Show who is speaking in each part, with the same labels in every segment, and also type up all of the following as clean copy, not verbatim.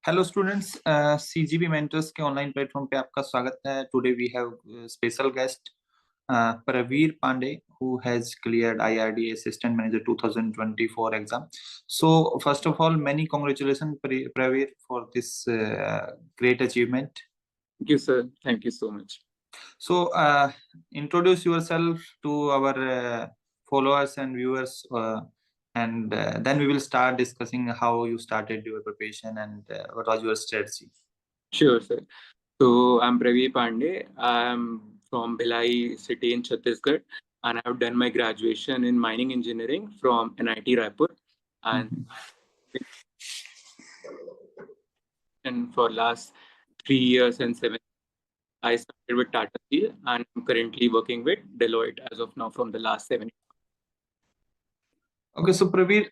Speaker 1: Hello students, CGB mentors के online platform पे आपका स्वागत है। Today we have special guest Pravir Pandey, who has cleared IRD Assistant Manager 2024 exam. So first of all, many congratulations, Pravir, for this great achievement.
Speaker 2: Thank you, sir. Thank you so much.
Speaker 1: So introduce yourself to our followers and viewers, and then we will start discussing how you started your preparation and what was your strategy.
Speaker 2: Sure, sir. So I'm Praveer Pandey. I'm from Bhilai city in Chhattisgarh, and I have done my graduation in mining engineering from NIT Raipur. And for last 3 years and 7, I started with Tata Steel, and I'm currently working with Deloitte as of now from the last 7 years.
Speaker 1: Okay, so Pravir,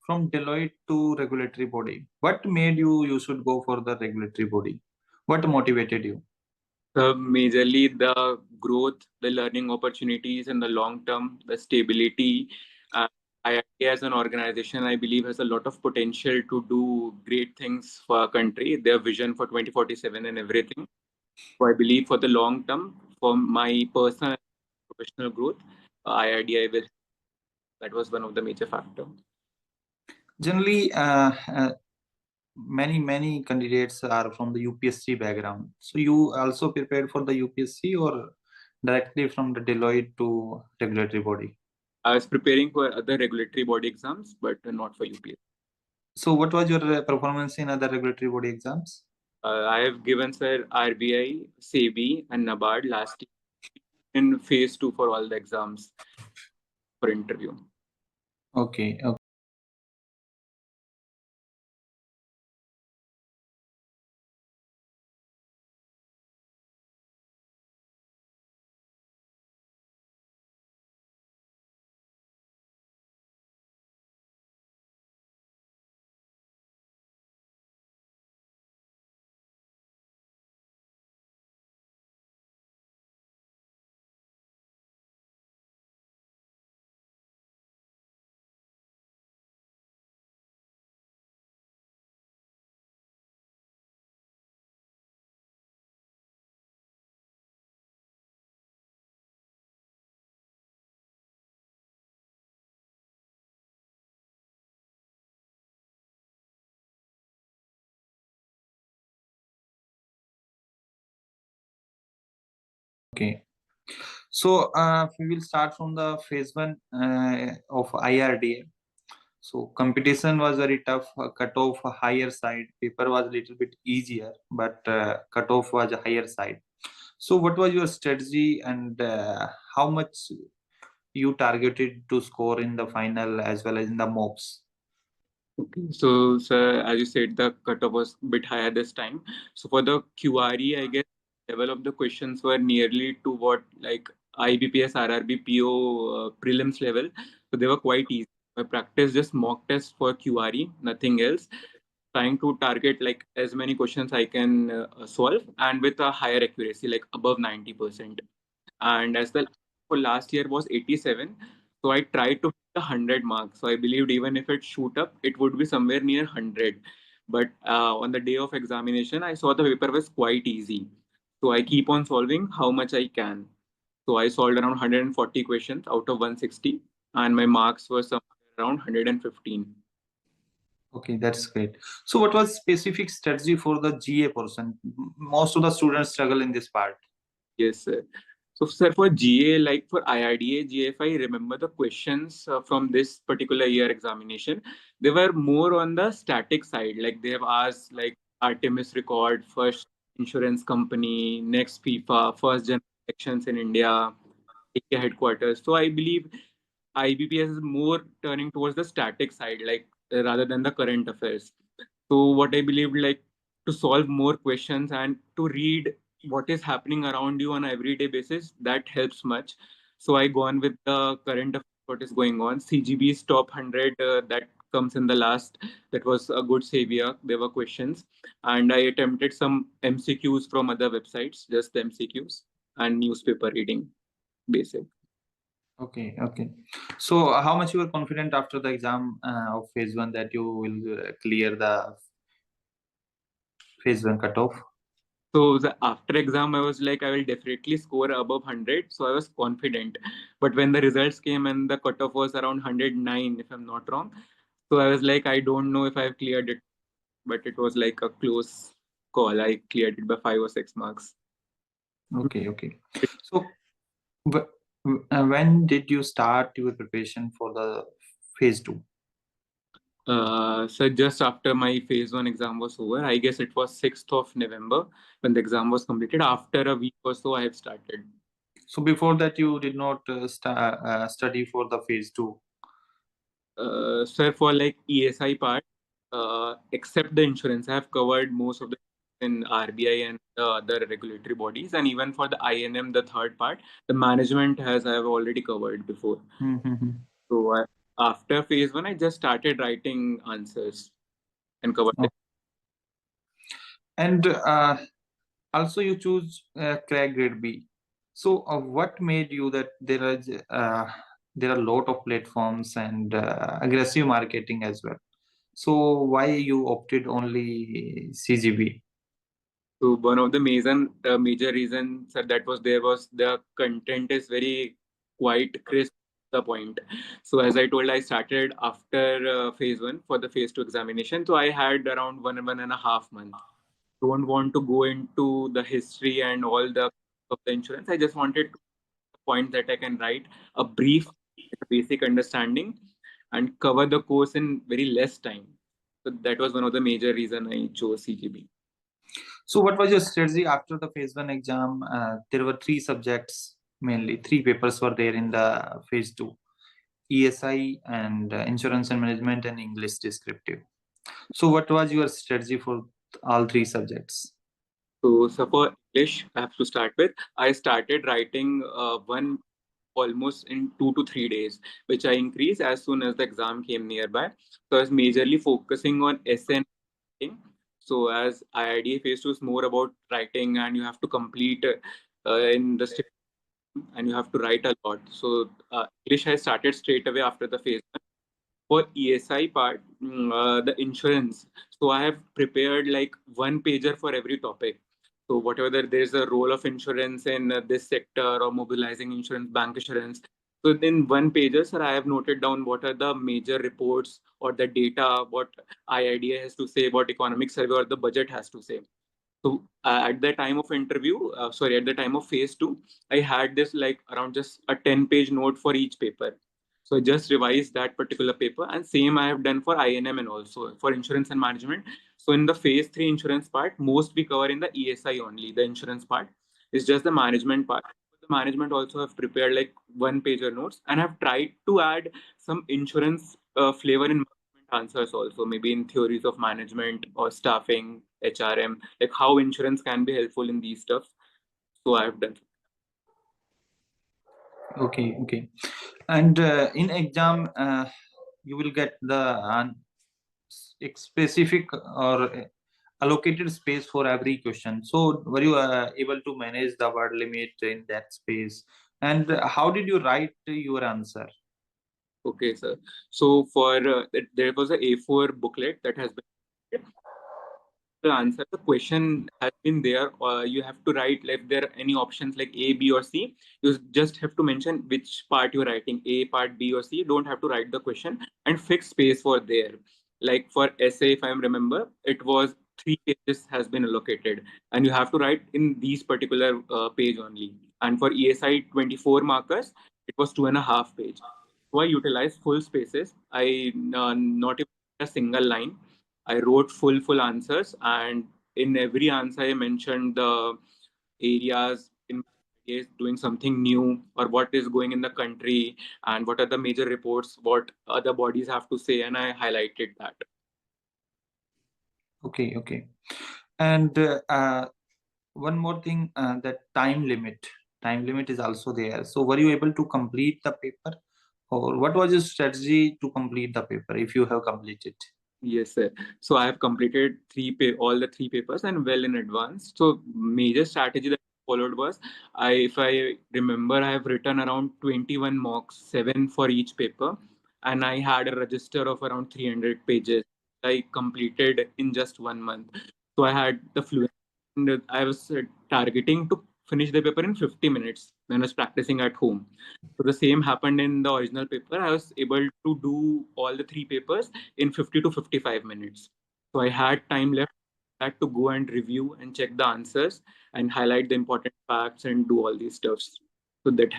Speaker 1: from Deloitte to regulatory body, what made you should go for the regulatory body? What motivated you?
Speaker 2: Majorly the growth, the learning opportunities in the long term, the stability. IIT as an organization, I believe, has a lot of potential to do great things for our country. Their vision for 2047 and everything. So I believe for the long term, for my personal and professional growth, IIT, that was one of the major factors.
Speaker 1: Generally, many candidates are from the UPSC background. So you also prepared for the UPSC or directly from the Deloitte to regulatory body?
Speaker 2: I was preparing for other regulatory body exams, but not for UPSC.
Speaker 1: So what was your performance in other regulatory body exams?
Speaker 2: I have given, sir, RBI, SEBI, and NABARD last year in phase 2 for all the exams for interview.
Speaker 1: Okay. Okay. So we will start from the phase 1 of IRDA. So competition was very tough. Cutoff higher side. Paper was a little bit easier, but cutoff was a higher side. So what was your strategy and how much you targeted to score in the final as well as in the mocks?
Speaker 2: Okay. So, sir, as you said, the cutoff was a bit higher this time. So for the QRE, I guess level of the questions were nearly to what like IBPS, RRB, PO prelims level. So they were quite easy. I practiced just mock tests for QRE, nothing else. Trying to target like as many questions I can solve and with a higher accuracy, like above 90%. And as the for last year was 87, so I tried to hit the 100 mark. So I believed even if it shoot up, it would be somewhere near 100. But on the day of examination, I saw the paper was quite easy. So I keep on solving how much I can. So I solved around 140 questions out of 160, and my marks were somewhere around 115.
Speaker 1: Okay, that's great. So what was specific strategy for the GA portion? Most of the students struggle in this part.
Speaker 2: Yes, sir. So, sir, for GA, like for IRDA, GA, if I remember the questions from this particular year examination, they were more on the static side. Like they have asked like Artemis record, first insurance company, next FIFA, first general elections in India, IKEA headquarters. So I believe IBPS is more turning towards the static side, like rather than the current affairs. So what I believe, like to solve more questions and to read what is happening around you on an everyday basis, that helps much. So I go on with the current affairs, what is going on. CGB's top 100 that comes in the last, that was a good savior. There were questions, and I attempted some MCQs from other websites, just the MCQs and newspaper reading, basic.
Speaker 1: Okay. So how much you were confident after the exam of phase 1 that you will clear the phase 1 cutoff?
Speaker 2: So the after exam, I was like, I will definitely score above 100. So I was confident. But when the results came and the cutoff was around 109, if I'm not wrong, so I was like, I don't know if I've cleared it, but it was like a close call. I cleared it by 5 or 6 marks.
Speaker 1: Okay, okay. So when did you start your preparation for the phase 2?
Speaker 2: So just after my phase 1 exam was over, I guess it was 6th of November when the exam was completed. After a week or so, I have started.
Speaker 1: So before that, you did not study for the phase 2?
Speaker 2: Sir, for like ESI part, except the insurance, I have covered most of the in RBI and the other regulatory bodies, and even for the INM, the third part, the management has I have already covered before.
Speaker 1: Mm-hmm.
Speaker 2: So after phase 1, I just started writing answers and covered them.
Speaker 1: And also you choose crack grade B. So what made you that there are a lot of platforms and aggressive marketing as well? So why you opted only CGB?
Speaker 2: So one of the major reasons that was there was the content is very quite crisp to the point. So as I told, I started after phase 1 for the phase 2 examination. So I had around 1.5 months. Don't want to go into the history and all the of the insurance. I just wanted a point that I can write a brief, basic understanding and cover the course in very less time. So that was one of the major reason I chose CGB.
Speaker 1: So what was your strategy after the phase 1 exam? There were 3 subjects, mainly 3 papers were there in the phase 2: ESI and insurance and management and English descriptive. So what was your strategy for all 3 subjects?
Speaker 2: So for English, I have to start with. I started writing one almost in 2 to 3 days, which I increased as soon as the exam came nearby. So I was majorly focusing on essay and writing. So as IIDA phase 2 is more about writing, and you have to complete in the and you have to write a lot. So English I started straight away after the phase 1. For ESI part, the insurance. So I have prepared like one pager for every topic. So whatever there's a role of insurance in this sector or mobilizing insurance, bank insurance. So in one pager, sir, I have noted down what are the major reports or the data, what IIDA has to say, what economic survey or the budget has to say. So at the time of interview, at the time of phase 2, I had this like around just a 10-page note for each paper. So I just revised that particular paper, and same I have done for INM and also for insurance and management. So in the phase 3 insurance part, most we cover in the ESI only. The insurance part is just the management part. The management also have prepared like one pager notes, and have tried to add some insurance flavor in answers also, maybe in theories of management or staffing, HRM, like how insurance can be helpful in these stuff. So I've done.
Speaker 1: Okay, okay. And in exam, you will get the specific or allocated space for every question. So were you able to manage the word limit in that space? And how did you write your answer?
Speaker 2: Okay, sir. So for there was a A4 booklet that has been the answer. The question has been there. You have to write if there are any options like A, B, or C. You just have to mention which part you're writing, A part, B, or C. You don't have to write the question and fix space for there. Like for essay, if I remember, it was 3 pages has been allocated, and you have to write in these particular page only. And for ESI 24 markers, it was 2.5 page. So I utilized full spaces. I not even a single line. I wrote full answers, and in every answer I mentioned the areas in case doing something new or what is going in the country and what are the major reports, what other bodies have to say, and I highlighted that.
Speaker 1: Okay, okay. And one more thing, that time limit is also there. So were you able to complete the paper, or what was your strategy to complete the paper if you have completed?
Speaker 2: Yes, sir. So I have completed all the 3 papers and well in advance. So major strategy that I followed was if I remember, I have written around 21 mocks, 7 for each paper, and I had a register of around 300 pages. I completed in just 1 month. So I had the fluency, and I was targeting to finish the paper in 50 minutes when I was practicing at home. So the same happened in the original paper. I was able to do all the three papers in 50 to 55 minutes. So I had time left that to go and review and check the answers and highlight the important facts and do all these stuffs. So that,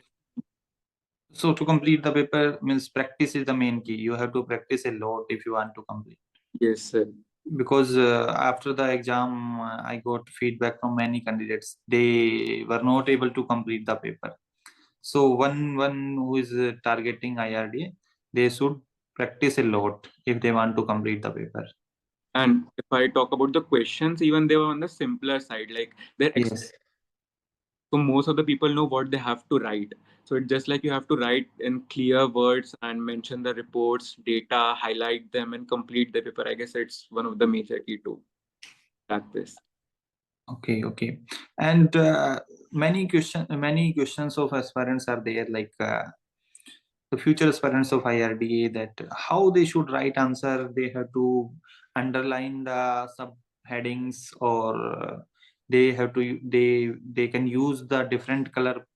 Speaker 1: So to complete the paper means practice is the main key. You have to practice a lot if you want to complete.
Speaker 2: yes, sir.
Speaker 1: Because after the exam, I got feedback from many candidates. They were not able to complete the paper. So one who is targeting IRDA, they should practice a lot if they want to complete the paper.
Speaker 2: And if I talk about the questions, even they were on the simpler side, like they're
Speaker 1: Yes.
Speaker 2: so most of the people know what they have to write. So it's just like you have to write in clear words and mention the reports, data, highlight them, and complete the paper. I guess it's one of the major key to practice.
Speaker 1: Okay, okay. And many questions of aspirants are there, like the future aspirants of IRDA, that how they should write answer. They have to underline the subheadings, or they can use the different color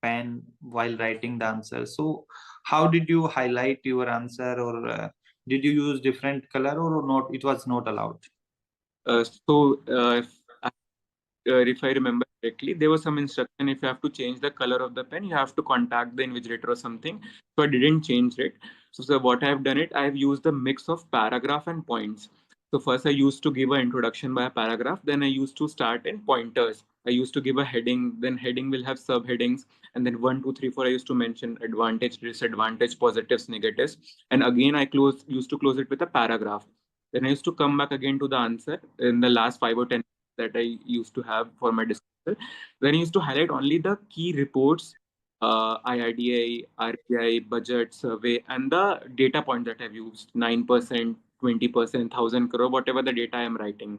Speaker 1: pen while writing the answer. So how did you highlight your answer, or did you use different color, or not? It was not allowed.
Speaker 2: If I remember correctly, there was some instruction if you have to change the color of the pen, you have to contact the invigilator or something. So I didn't change it. So what I have done it, I have used a mix of paragraph and points. So first I used to give an introduction by a paragraph, then I used to start in pointers. I used to give a heading, then heading will have subheadings, and then 1, 2, 3, 4. I used to mention advantage, disadvantage, positives, negatives, and again I used to close it with a paragraph. Then I used to come back again to the answer in the last 5 or 10 that I used to have for my discussion. Then I used to highlight only the key reports, IRDA, RBI, budget, survey, and the data point that I've used 9%, 20%, 1,000 crore, whatever the data I'm writing.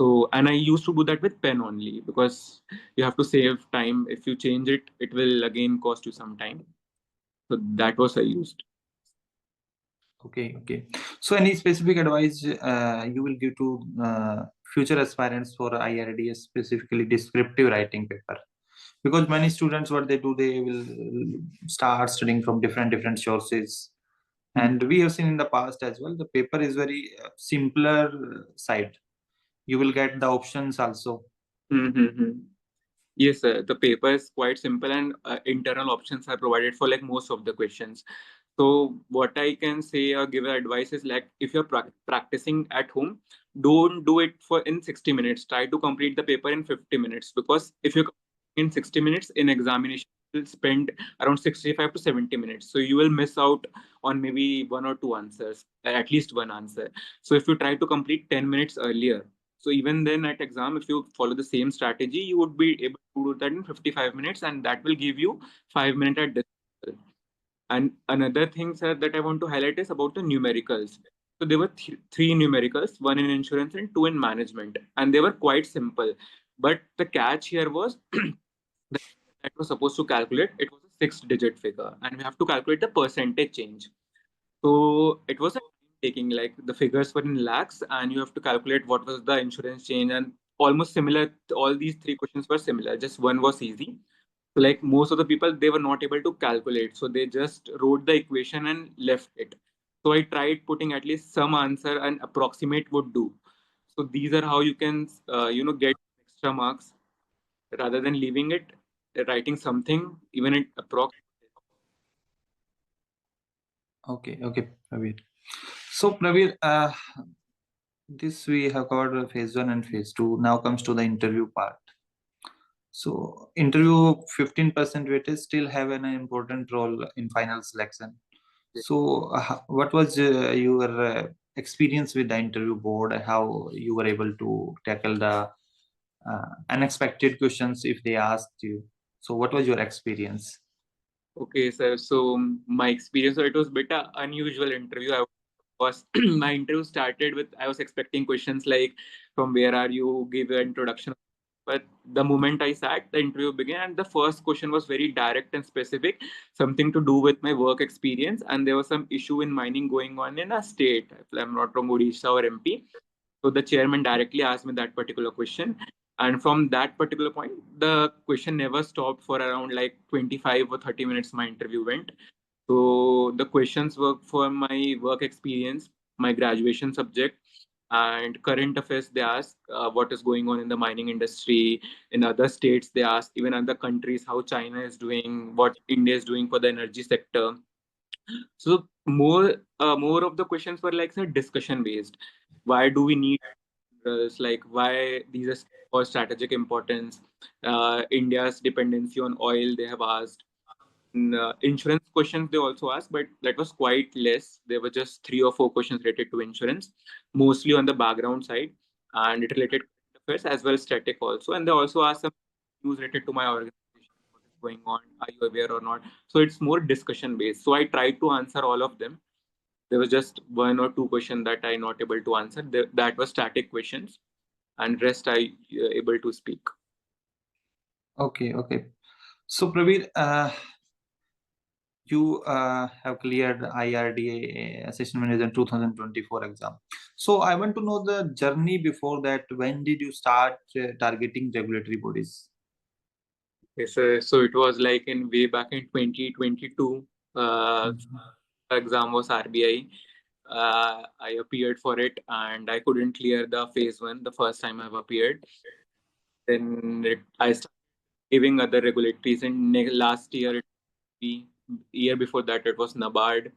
Speaker 2: So, and I used to do that with pen only because you have to save time. If you change it, it will again cost you some time. So that was I used.
Speaker 1: Okay, okay. So any specific advice you will give to future aspirants for IRDS, specifically descriptive writing paper? Because many students, what they do, they will start studying from different sources. And we have seen in the past as well, the paper is very simpler side. You will get the options also.
Speaker 2: Mm-hmm. Yes, sir. The paper is quite simple and internal options are provided for like most of the questions. So what I can say or give advice is like if you're practicing at home, don't do it for in 60 minutes. Try to complete the paper in 50 minutes because if you in 60 minutes in examination, you'll spend around 65 to 70 minutes. So you will miss out on maybe one or two answers, at least one answer. So if you try to complete 10 minutes earlier, so even then at exam, if you follow the same strategy, you would be able to do that in 55 minutes and that will give you 5 minutes at this. And another thing, sir, that I want to highlight is about the numericals. So there were three numericals, one in insurance and two in management, and they were quite simple. But the catch here was that was supposed to calculate, it was a 6-digit figure, and we have to calculate the percentage change. So it was a taking like the figures were in lakhs, and you have to calculate what was the insurance change, and almost similar. All these three questions were similar. Just one was easy. So like most of the people, they were not able to calculate, so they just wrote the equation and left it. So I tried putting at least some answer and approximate would do. So these are how you can get extra marks rather than leaving it writing something even at approx.
Speaker 1: Okay, okay, Praveen. So Praveen, this we have covered phase one and phase two. Now comes to the interview part. So interview 15% weightage still have an important role in final selection. So what was your experience with the interview board? How you were able to tackle the unexpected questions if they asked you? So what was your experience?
Speaker 2: Okay, sir. So my experience, so it was a bit unusual interview. I was my interview started with I was expecting questions like from where are you, give your introduction. But the moment I sat, the interview began, and the first question was very direct and specific, something to do with my work experience. And there was some issue in mining going on in a state, if I'm not wrong, Odisha or MP. So the chairman directly asked me that particular question. And from that particular point, the question never stopped for around like 25 or 30 minutes. My interview went. So the questions were for my work experience, my graduation subject, and current affairs. They ask what is going on in the mining industry in other states. They ask even other countries how China is doing, what India is doing for the energy sector. So more of the questions were like say, discussion based. Why do we need like why these are for strategic importance? India's dependency on oil. They have asked insurance questions they also asked, but that was quite less. There were just 3 or 4 questions related to insurance, mostly on the background side, and it related to affairs as well as static also. And they also asked some news related to my organization, what is going on, are you aware or not? So it's more discussion based. So I tried to answer all of them. There was just 1 or 2 questions that I not able to answer. That was static questions, and rest I able to speak.
Speaker 1: Okay, okay. So Praveen, you have cleared IRDA Assistant Manager 2024 exam. So I want to know the journey before that. When did you start targeting regulatory bodies?
Speaker 2: Yes, so it was like in way back in 2022. Exam was RBI. I appeared for it and I couldn't clear the phase 1 the first time I've appeared. Then I started giving other regulatories, and last year, year before that, it was NABARD.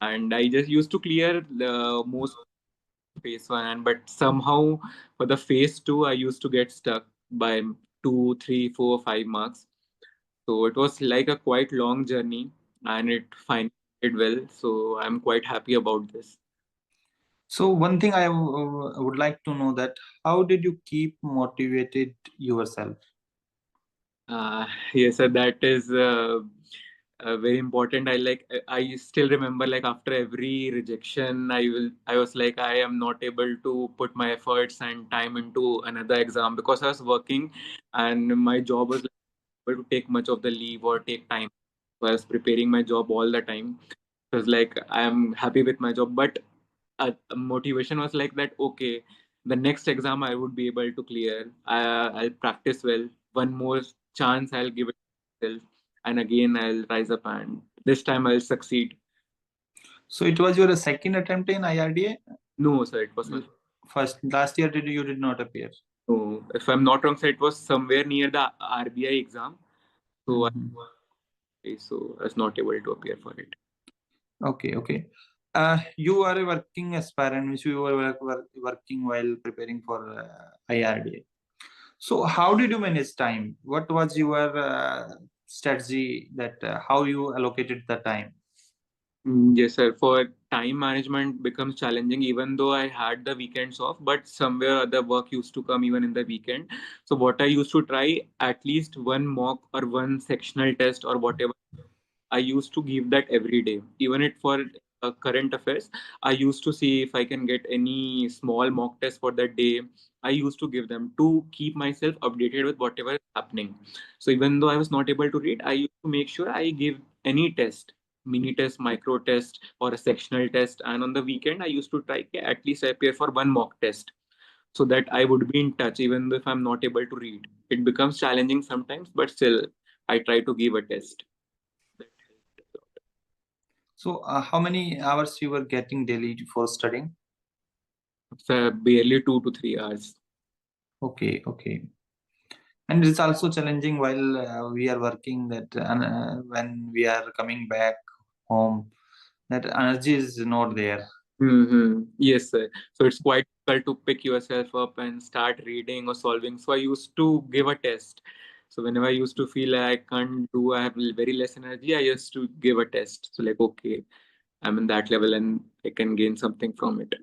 Speaker 2: And I just used to clear the most phase 1, and but somehow for the phase 2, I used to get stuck by 2, 3, 4, 5 marks. So it was like a quite long journey, and it finally did well. So I'm quite happy about this.
Speaker 1: So one thing I would like to know that how did you keep motivated yourself?
Speaker 2: Yes, sir, that is very important. I still remember like after every rejection, I was like I am not able to put my efforts and time into another exam because I was working, and my job was like, able to take much of the leave or take time. So I was preparing my job all the time. It was like I am happy with my job, but motivation was like that. Okay, the next exam I would be able to clear. I'll practice well. One more chance I'll give it myself, and again I'll rise up, and this time I'll succeed.
Speaker 1: So it was your second attempt in IRDA?
Speaker 2: No, sir, it was my
Speaker 1: First, last year you did not appear.
Speaker 2: no. If I'm not wrong, sir, it was somewhere near the RBI exam. So so I was not able to appear for it.
Speaker 1: Okay, okay. You are a working aspirant, which you were working while preparing for IRDA. So how did you manage time? What was your strategy that how you allocated the time?
Speaker 2: Yes, sir. For time management becomes challenging, even though I had the weekends off, but somewhere other work used to come even in the weekend. So what I used to try, at least one mock or one sectional test or whatever, I used to give that every day. Even it for current affairs, I used to see if I can get any small mock test for that day. I used to give them to keep myself updated with whatever is happening. So even though I was not able to read, I used to make sure I give any test, mini test, micro test, or a sectional test. And on the weekend, I used to try at least appear for one mock test so that I would be in touch even though if I'm not able to read. It becomes challenging sometimes, but still I try to give a test. That helped a lot.
Speaker 1: So how many hours you were getting daily for studying?
Speaker 2: So barely 2 to 3 hours.
Speaker 1: Okay, okay. And it's also challenging while we are working that when we are coming back home, that energy is not there.
Speaker 2: Yes, sir. So it's quite difficult to pick yourself up and start reading or solving. So I used to give a test. So whenever I used to feel like I can't do, I have very less energy, I used to give a test. So like, okay, I'm in that level and I can gain something from it.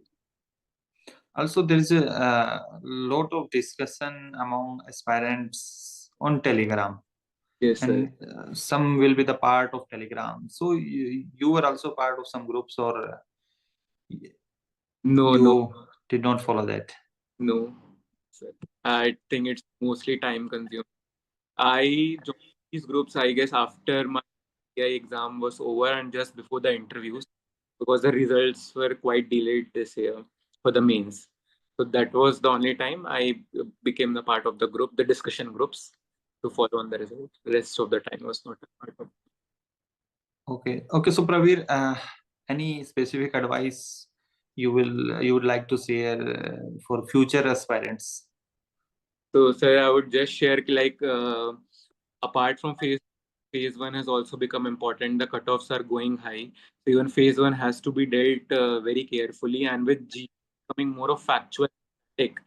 Speaker 1: Also, there is a lot of discussion among aspirants on Telegram,
Speaker 2: Yes, sir.
Speaker 1: and some will be the part of Telegram. So you were also part of some groups, or
Speaker 2: No, no,
Speaker 1: you did not follow that?
Speaker 2: no, sir. I think it's mostly time consuming. I joined these groups, I guess, after my AI exam was over and just before the interviews because the results were quite delayed this year for the mains. So that was the only time I became the part of the group, the discussion groups, to follow on the results. The rest of the time was not a part of.
Speaker 1: Okay. So Pravir, any specific advice you would like to share for future aspirants?
Speaker 2: So, sir, I would just share like apart from phase one has also become important. The cutoffs are going high. So even phase one has to be dealt very carefully, and with G becoming more of factual tech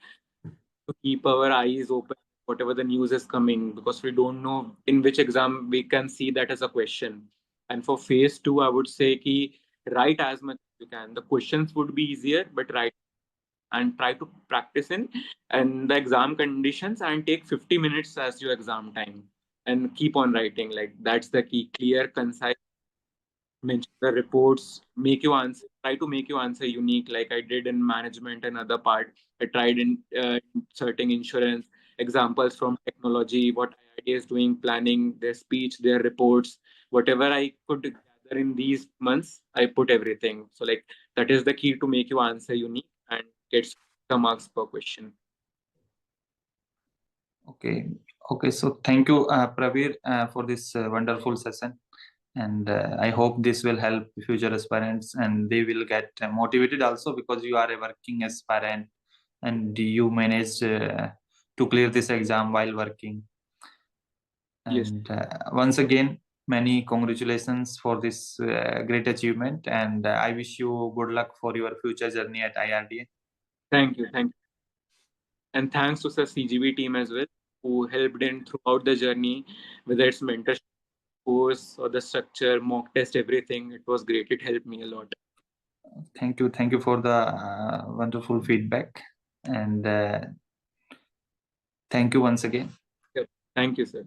Speaker 2: to keep our eyes open whatever the news is coming, because we don't know in which exam we can see that as a question. And for phase two, I would say ki write as much as you can. The questions would be easier, but write and try to practice in and the exam conditions and take 50 minutes as your exam time and keep on writing. Like that's the key. Clear, concise, mention the reports, make you answer, try to make you answer unique, like I did in management and other part. I tried in inserting insurance examples from technology, what IIT is doing, planning, their speech, their reports, whatever I could gather in these months, I put everything. So like that is the key to make you answer unique and get some marks per question.
Speaker 1: Okay. So thank you, Pravir, for this wonderful session. And I hope this will help future aspirants and they will get motivated also, because you are a working aspirant and you managed to clear this exam while working.
Speaker 2: Yes.
Speaker 1: And once again, many congratulations for this great achievement, and I wish you good luck for your future journey at IRDA.
Speaker 2: Thank you. And thanks to the CGB team as well, who helped in throughout the journey, whether it's mentorship course or the structure, mock test, everything. It was great. It helped me a lot.
Speaker 1: Thank you for the wonderful feedback, and thank you once again.
Speaker 2: Yep. Thank you, sir.